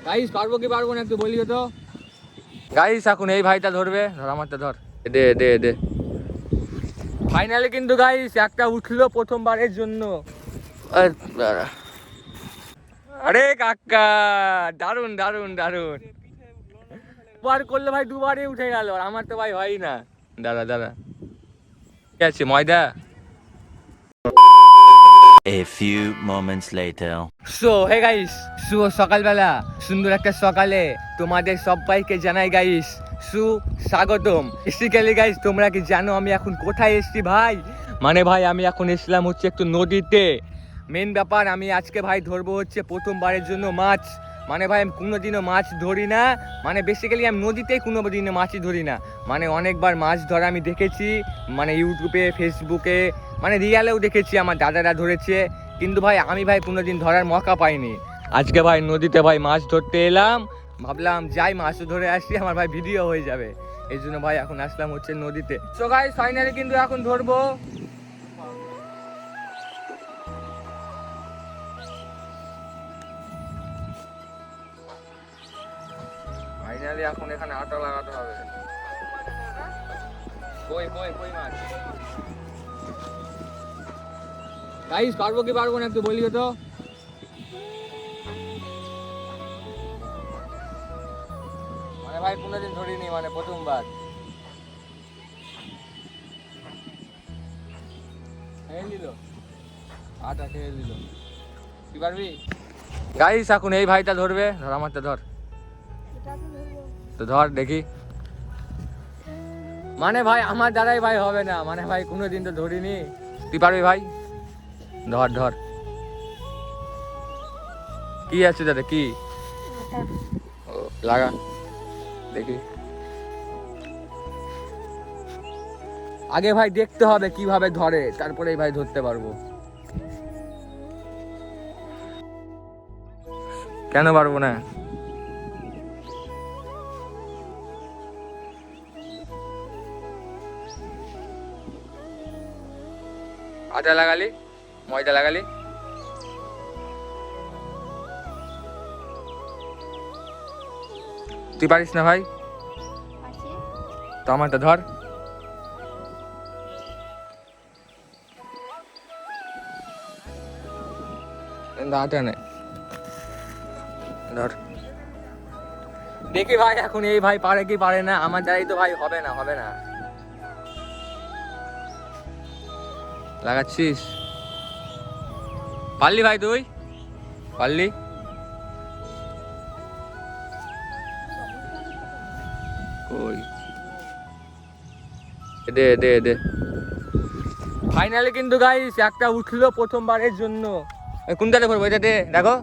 Guys পারবো কি পারবো না একটু বলিও তো। গাইস এখন এই ভাইটা ধরবে, ধর আমারটা ধর, দে দে দে। ফাইনালি কিন্তু গাইস একটা উঠলো প্রথমবারের জন্য। আরে কাকা দারুন দারুন দারুন, দুবার করলে ভাই দুবারই উঠে গেল, আর আমার তো ভাই হয় না। দাদা দাদা ঠিক আছে ময়দা। A few moments later. So hey guys, শুভ সকালবেলা, সুন্দর একটা সকালে তোমাদের সবাইকে জানাই গাইস সুস্বাগতম। বেসিক্যালি গাইস তোমরা কি জানো আমি এখন কোথায় এসেছি ভাই? মানে ভাই আমি এখন এসলাম হচ্ছে একটু নদীতে। মেন ব্যাপার আমি আজকে ভাই ধরবো হচ্ছে প্রথমবারের জন্য মাছ। মানে ভাই আমি কোনোদিনও মাছ ধরি না, মানে বেসিক্যালি আমি নদীতেই কোনো দিনও মাছই ধরি না। মানে অনেকবার মাছ ধরা আমি দেখেছি, মানে ইউটিউবে ফেসবুকে, মানে রিয়ালেও দেখেছি আমার দাদারা ধরেছে, কিন্তু ভাই আমি ভাই কোনোদিন ধরার মৌকা পাইনি। আজকে ভাই নদীতে ভাই মাছ ধরতে এলাম, ভাবলাম যাই মাছ ধরে আসি, আমার ভাই ভিডিও হয়ে যাবে, এই জন্য ভাই এখন আসলাম হচ্ছে নদীতে। সো গাইস ফাইনালি কিন্তু এখন ধরবো। ফাইনালি এখন এখানে আটা লাগাতে হবে। কই কই কই মাছ? গাইস পারবো কি পারবো না একটু বলিও তো। মানে ভাই কোনোদিন ধরিনি, মানে প্রথমবার। খেয়ে নিল আটা, খেয়ে নিল। তুই পারবি? গাইস এখন এই ভাইটা ধরবে, ধর আমারটা ধর, তো ধর দেখি। মানে ভাই আমার দ্বারাই ভাই হবে না, মানে ভাই কোনোদিন তো ধরিনি। তুই পারবি ভাই? ধর ধর। কি আছে দাদা কি? ও লাগা দেখি। আগে ভাই দেখতে হবে কিভাবে ধরে, তারপরেই ভাই ধরতে পারবো। কেন পারবো না? আটা লাগালি, ময়দা লাগালি। তুই পারিস না ভাই? তো আমারটা ধর। আটা নেই, ধর দেখি ভাই এখন এই ভাই পারে কি পারে না, আমার দ্বারাই তো ভাই হবে না, হবে না। লাগাচ্ছিস? পারলি ভাই? তুই পারলি? কই দে দে দে। ফাইনালি কিন্তু গাইস একটা উঠলো প্রথমবারের জন্য। কোনটাতে করবো? এটাতে দেখো।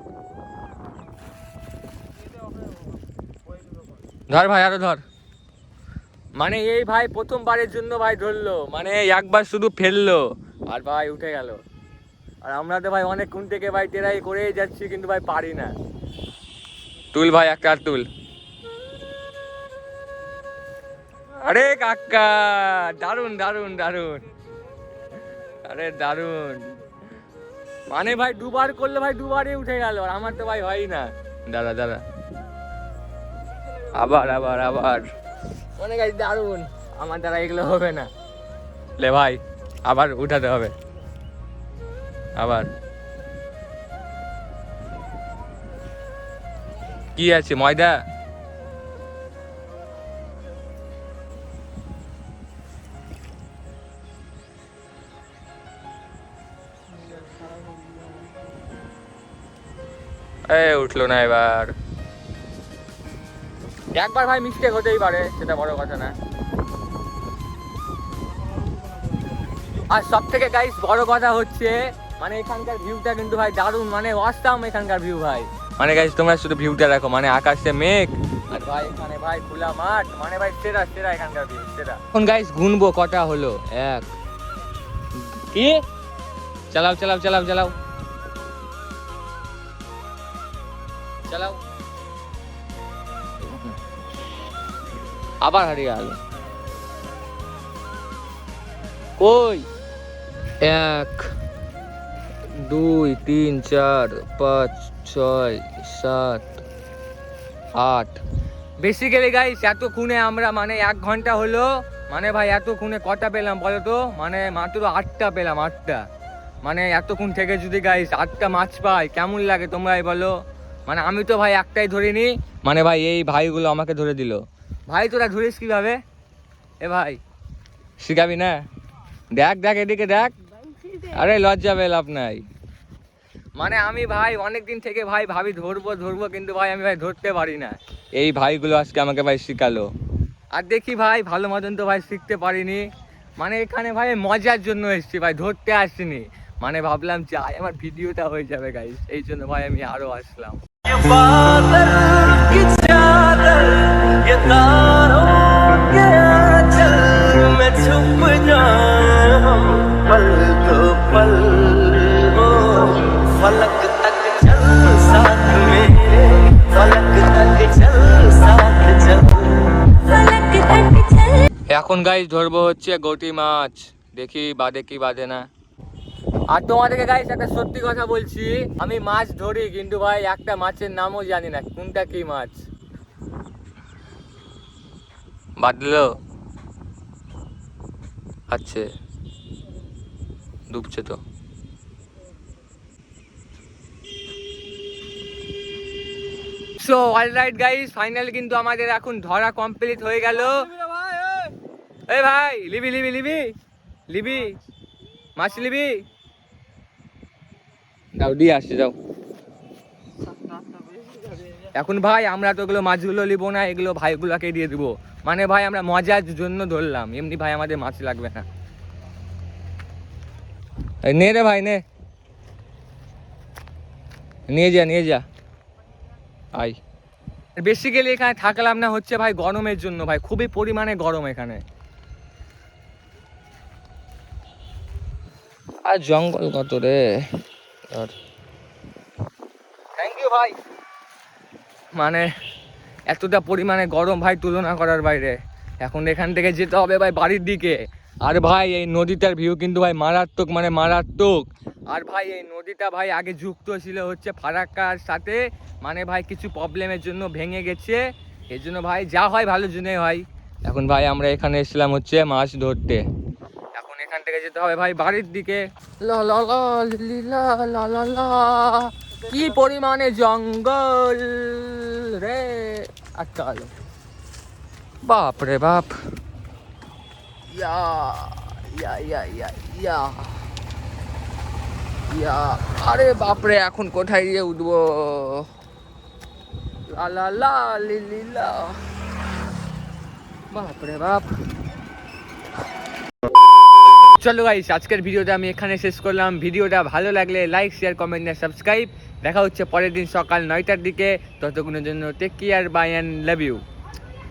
ধর ভাই আরো ধর। মানে এই ভাই প্রথমবারের জন্য ভাই ধরলো, মানে একবার শুধু ফেললো আর ভাই উঠে গেল। আর আমরা তো ভাই অনেক কোন থেকে ভাই টেরাই করেই যাচ্ছি, কিন্তু ভাই পারি না। তুল ভাই একটা, আর তুল। আরে কাকা দারুন দারুন দারুন, আরে দারুন। মানে ভাই দুবার করলে ভাই দুবারই উঠে গেল, আর আমার তো ভাই হয় না। দাদা দাদা আবার আবার আবার। মানে গাইস দারুন, আমার দ্বারা এগুলো হবে না। লে ভাই আবার উঠাতে হবে, আবার। কি আছে ময়দা? উঠলো না এবার। একবার ভাই মিস্টেক হতেই পারে, সেটা বড় কথা না। আর সব থেকে গাইস বড় কথা হচ্ছে মানে এখানকার ভিউটা কিন্তু ভাই দারুণ, মানে অসাম এখানকার ভিউ ভাই। মানে গাইস তোমরা শুধু ভিউটা দেখো, মানে আকাশে মেঘ আর ভাই এখানে ভাই খোলা মাঠ, মানে ভাই সেরা সেরা এখানকার ভিউ সেরা। এখন গাইস গুনবো কটা হলো। এক, কি চালাও চালাও চালাও চালাও চালাও। আবার হারিয়ে গেল। কই? 1 2 3 4 5 6 7 8 বেসিক্যালি গাইস এতক্ষণে আমরা মানে 1 ঘন্টা হলো মানে ভাই এতক্ষণে কটা পেলাম বলো তো মানে মাত্র 8টা পেলাম 8টা মানে এতক্ষণ থেকে যদি গাইস 8টা মাছ পাই কেমন লাগে তোমরাই বলো মানে আমি তো ভাই একটাই ধরিনি মানে ভাই এই ভাইগুলো আমাকে ধরে দিল ভাই তোরা ধরিস কিভাবে এ ভাই শিখাবি না দেখ দেখ এদিকে দেখ আরে লজ্জা পেয়ে লাভ নাই মানে আমি ভাই অনেক দিন থেকে ভাই ভাবি ধরবো ধরবো কিন্তু ভাই আমি ভাই ধরতে পারি না এই ভাইগুলো আজকে আমাকে ভাই শিখালো আর দেখি ভাই ভালো মতন তো ভাই শিখতে পারিনি মানে এখানে ভাই মজার জন্য এসেছি ভাই ধরতে আসিনি মানে ভাবলাম যাই আমার ভিডিওটা হয়ে যাবে গাইস এই জন্য ভাই আমি আরো আসলাম फलक तक चल साथ मेरे फलक तक चल साथ चल फलक तक चल এখন গাইস ধরবো হচ্ছে গটি মাছ দেখি বাদে কি বাদে না আর তোমাদেরকে গাইস একটা সত্যি কথা বলছি আমি মাছ ধরি কিন্তু ভাই একটা মাছের নামও জানি না কোনটা কি মাছ বাদলো আচ্ছা ডুবছে তো সো অলরাইট গাইস ফাইনালি কিন্তু আমাদের এখন ধরা কমপ্লিট হয়ে গেল এই ভাই লিবি লিবি লিবি লিবি মাছ লিবি দাও দিয়ে আসছে যাও এখন ভাই আমরা তো এগুলো মাছগুলো নিবো না এগুলো ভাইগুলোকে দিয়ে দিব মানে ভাই আমরা মজার জন্য ধরলাম এমনি ভাই আমাদের মাছ লাগবে না এই নে রে ভাই নে নিয়ে যা আই বেসিক্যালি এখানে থাকলাম না হচ্ছে ভাই গরমের জন্য ভাই খুবই পরিমাণে গরম এখানে আর জঙ্গল কত রে থ্যাংক ইউ ভাই মানে এতটা পরিমাণে গরম ভাই তুলনা করার বাইরে এখন এখান থেকে যেতে হবে ভাই বাড়ির দিকে আর ভাই এই নদীটার ভিউ কিন্তু ভাই মারাত্মক মানে মারাত্মক আর ভাই এই নদীটা ভাই আগে যুক্ত ছিল হচ্ছে ফারাক্কার সাথে মানে ভাই কিছু প্রবলেমের জন্য ভেঙে গেছে এই জন্য ভাই যা হয় ভালোর জন্যই হয় এখন ভাই আমরা এখানে এসেছিলাম হচ্ছে মাছ ধরতে এখন এখান থেকে যেতে হবে ভাই বাড়ির দিকে লা লা লা লি লা লা লা লা কি পরিমাণে জঙ্গল রে আটকা গেল বাপ রে বাপ ইয়া ইয়া ইয়া ইয়া ইয়া ইয়া আরে বাপরে এখন কোথায় গিয়ে উঠবো লা লা লা লি লি লা বাপরে বাপ চলো গাইস আজকের ভিডিওটা আমি এখানে শেষ করলাম ভিডিওটা ভালো লাগলে লাইক শেয়ার কমেন্ট আর সাবস্ক্রাইব দেখা হচ্ছে পরের দিন সকাল 9টার দিকে ততক্ষণের জন্য take care bye and love you